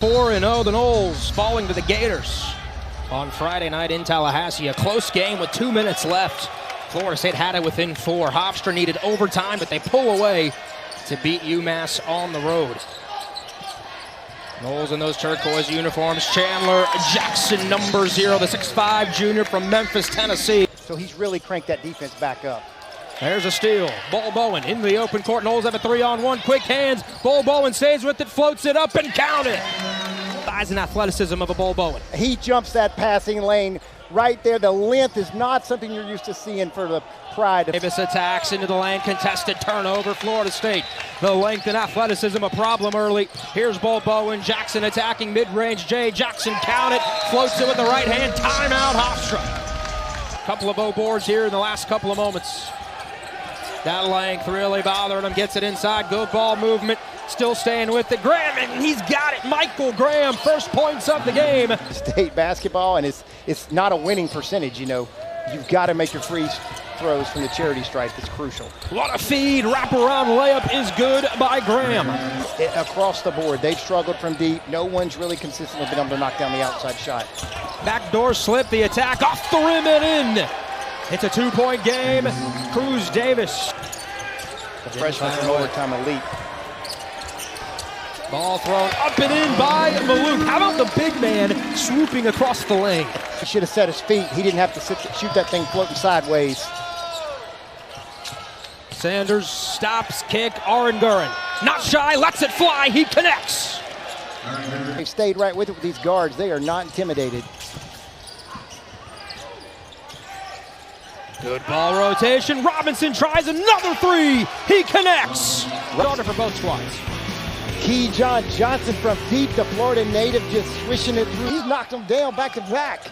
4-0, the Noles falling to the Gators on Friday night in Tallahassee. A close game with 2 minutes left. Florida State had it within 4. Hofstra needed overtime, but they pull away to beat UMass on the road. Noles in those turquoise uniforms. Chandler Jackson, number 0, the 6'5 junior from Memphis, Tennessee. So he's really cranked that defense back up. There's a steal. Bol Bowen into the open court. Noles have a 3-on-1. Quick hands. Bol Bowen stays with it, floats it up, and count it. Size and athleticism of a Bol Bowen. He jumps that passing lane right there. The length is not something you're used to seeing for the Pride. Davis attacks into the lane. Contested turnover. Florida State. The length and athleticism a problem early. Here's Bol Bowen. Jackson attacking mid-range. Jay Jackson, count it. Floats it with the right hand. Timeout, Hofstra. Couple of O boards here in the last couple of moments. That length really bothering him. Gets it inside. Good ball movement. Still staying with it. Graham, and he's got it. Michael Graham, first points of the game. State basketball, and it's not a winning percentage, you know. You've got to make your free throws from the charity stripe. It's crucial. What a feed. Wraparound layup is good by Graham. Across the board, they've struggled from deep. No one's really consistently been able to knock down the outside shot. Backdoor slip, the attack off the rim and in. It's a 2-point game. Cruz Davis. The freshman from overtime elite. Ball thrown up and in by Malique. How about the big man swooping across the lane? He should have set his feet. He didn't have to shoot that thing floating sideways. Sanders stops, kick, Aranguren. Not shy, lets it fly, he connects. They've stayed right with it with these guards. They are not intimidated. Good ball rotation. Robinson tries another 3. He connects. Order for both squads. John Johnson from deep, the Florida native, just swishing it through. He's knocked them down back to back.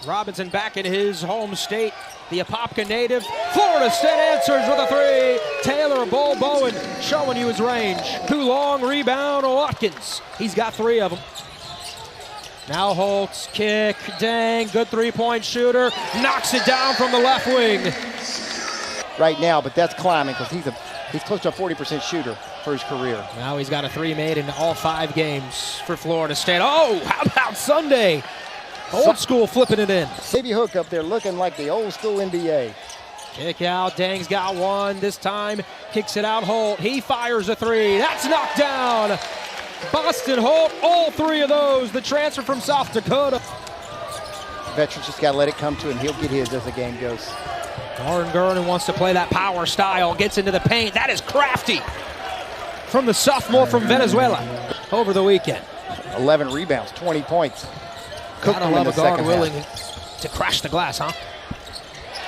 Robinson back in his home state. The Apopka native. Florida State answers with a 3. Taylor Bol Bowen showing you his range. Too long, rebound, Watkins. He's got 3 of them. Now Holtz, kick, dang, good 3-point shooter. Knocks it down from the left wing. Right now, but that's climbing because he's close to a 40% shooter for his career. Now he's got a 3 made in all 5 games for Florida State. Oh, how about Sunday? Old school flipping it in. Davey Hook up there looking like the old school NBA. Kick out, Dang's got 1. This time kicks it out, Holt. He fires a 3. That's knocked down. Boston Holt, all 3 of those. The transfer from South Dakota. Veterans just got to let it come to him. He'll get his as the game goes. Aranguren wants to play that power style. Gets into the paint. That is crafty from the sophomore from Venezuela over the weekend. 11 rebounds, 20 points. Gotta love a guard willing to crash the glass, huh?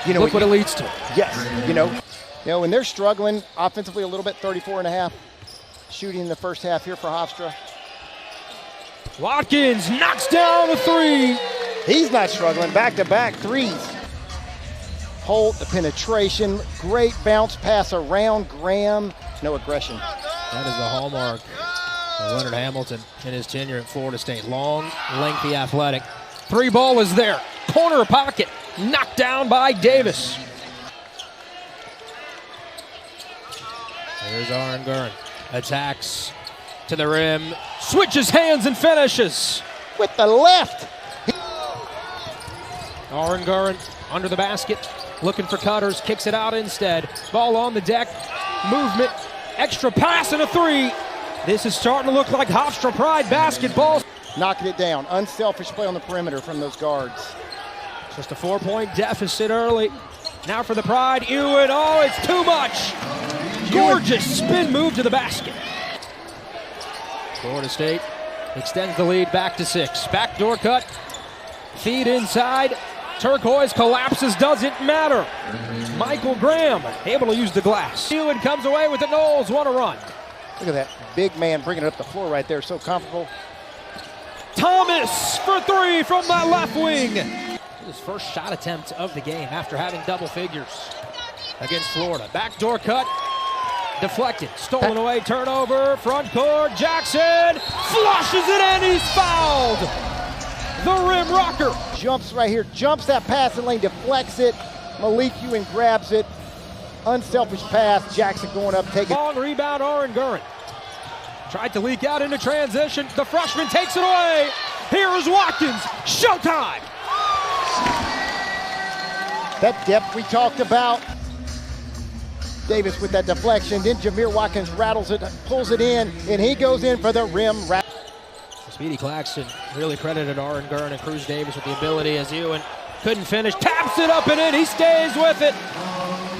You know, look what it leads to. Yes, you know, when they're struggling offensively a little bit, 34.5 shooting in the first half here for Hofstra. Watkins knocks down a 3. He's not struggling, back-to-back 3s. Holt, the penetration, great bounce pass around Graham. No aggression. That is the hallmark of Leonard Hamilton in his tenure at Florida State. Long, lengthy, athletic. 3 ball is there. Corner pocket, knocked down by Davis. Here's Aranguren. Attacks to the rim, switches hands and finishes. With the left. Aranguren under the basket, looking for cutters, kicks it out instead. Ball on the deck, movement, extra pass and a 3. This is starting to look like Hofstra Pride basketball. Knocking it down, unselfish play on the perimeter from those guards. Just a 4-point deficit early. Now for the Pride, Ewin, oh, it's too much. Gorgeous spin move to the basket. Florida State extends the lead back to 6. Backdoor cut, feed inside. Turquoise collapses, doesn't matter. Michael Graham able to use the glass. Ewin comes away with the Noles, want to run. Look at that big man bringing it up the floor right there, so comfortable. Thomas for 3 from that left wing. His first shot attempt of the game after having double figures against Florida. Backdoor cut. Deflected, stolen away, turnover, front court, Jackson flushes it and he's fouled. The rim rocker. Jumps right here, jumps that passing lane, deflects it. Malique Ewin grabs it. Unselfish pass, Jackson going up, taking. Long rebound, Aranguren. Tried to leak out into transition. The freshman takes it away. Here's Watkins. Showtime. That depth we talked about. Davis with that deflection. Then Jamir Watkins rattles it, pulls it in, and he goes in for the rim. Speedy Claxton really credited Aaron Gurn and Cruz Davis with the ability as Ewin couldn't finish. Taps it up and in. He stays with it.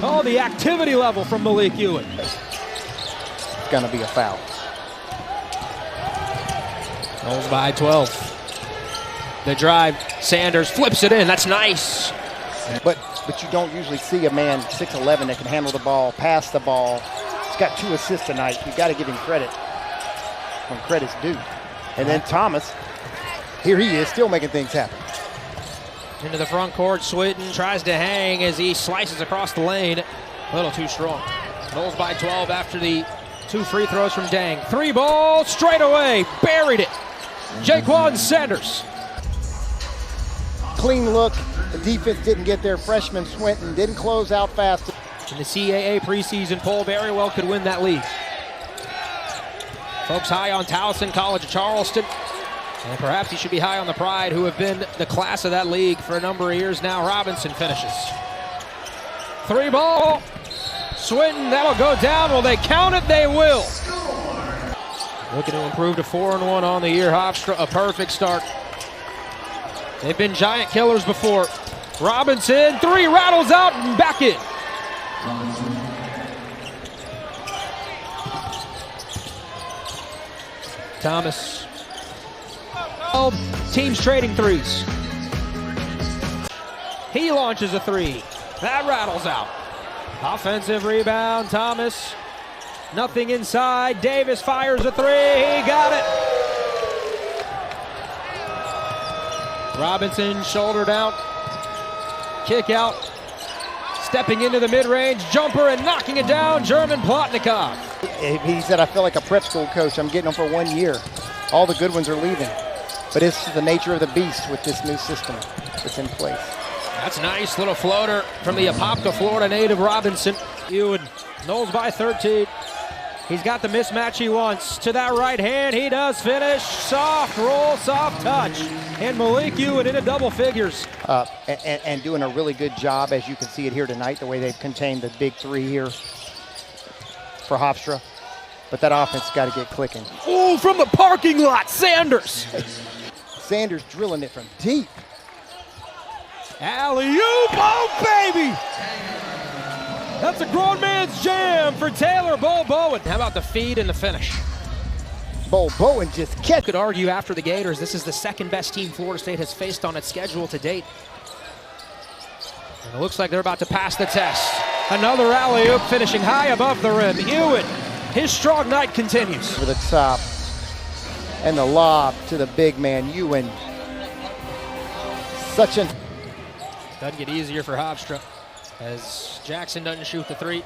Oh, the activity level from Malique Ewin. It's going to be a foul. Goes by 12. The drive. Sanders flips it in. That's nice. But you don't usually see a man 6'11" that can handle the ball, pass the ball. He's got 2 assists tonight. You've got to give him credit when credit's due. And then Thomas, here he is, still making things happen. Into the front court, Swinton tries to hang as he slices across the lane. A little too strong. Knowles by 12 after the 2 free throws from Dang. 3 ball, straight away, buried it. Jaquan Sanders. Clean look. The defense didn't get there. Freshman Swinton didn't close out fast. In the CAA preseason poll, very well could win that league. Folks high on Towson College of Charleston. And perhaps he should be high on the Pride, who have been the class of that league for a number of years now. Robinson finishes. 3 ball. Swinton, that'll go down. Will they count it? They will. Looking to improve to 4-1 on the year. Hofstra, a perfect start. They've been giant killers before. Robinson, 3, rattles out and back in. Thomas. Teams trading threes. He launches a 3. That rattles out. Offensive rebound, Thomas. Nothing inside. Davis fires a 3. He got it. Robinson shouldered out. Kick out. Stepping into the mid-range jumper and knocking it down. German Plotnikov. He said, I feel like a prep school coach. I'm getting them for 1 year. All the good ones are leaving. But it's the nature of the beast with this new system that's in place. That's a nice little floater from the Apopka, Florida native Robinson. Ewin, Knowles by 13. He's got the mismatch he wants. To that right hand, he does finish. Soft roll, soft touch. And Malique Ewin into double figures. And doing a really good job, as you can see it here tonight, the way they've contained the big 3 here for Hofstra. But that offense got to get clicking. Oh, from the parking lot, Sanders. Sanders drilling it from deep. Alley-oop, oh baby! That's a grown man's jam for Taylor Bol Bowen. How about the feed and the finish? Bol Bowen just kept. Could argue after the Gators, this is the 2nd best team Florida State has faced on its schedule to date. And it looks like they're about to pass the test. Another alley-oop finishing high above the rim. Ewin, his strong night continues. Over the top. And the lob to the big man, Ewin. Doesn't get easier for Hofstra as Jackson doesn't shoot the 3.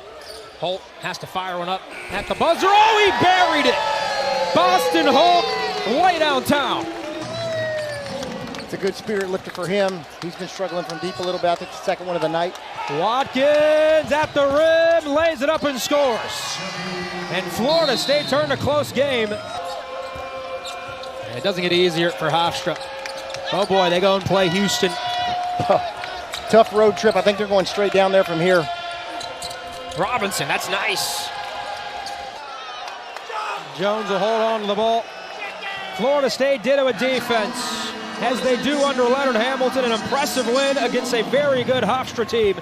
Holt has to fire one up at the buzzer. Oh, he buried it! Boston Holt way downtown. It's a good spirit lifter for him. He's been struggling from deep a little bit. I think the 2nd one of the night. Watkins at the rim, lays it up and scores. And Florida State turned a close game. And it doesn't get easier for Hofstra. Oh boy, they go and play Houston. Tough road trip. I think they're going straight down there from here. Robinson, that's nice. Jones will hold on to the ball. Florida State ditto a defense, as they do under Leonard Hamilton. An impressive win against a very good Hofstra team.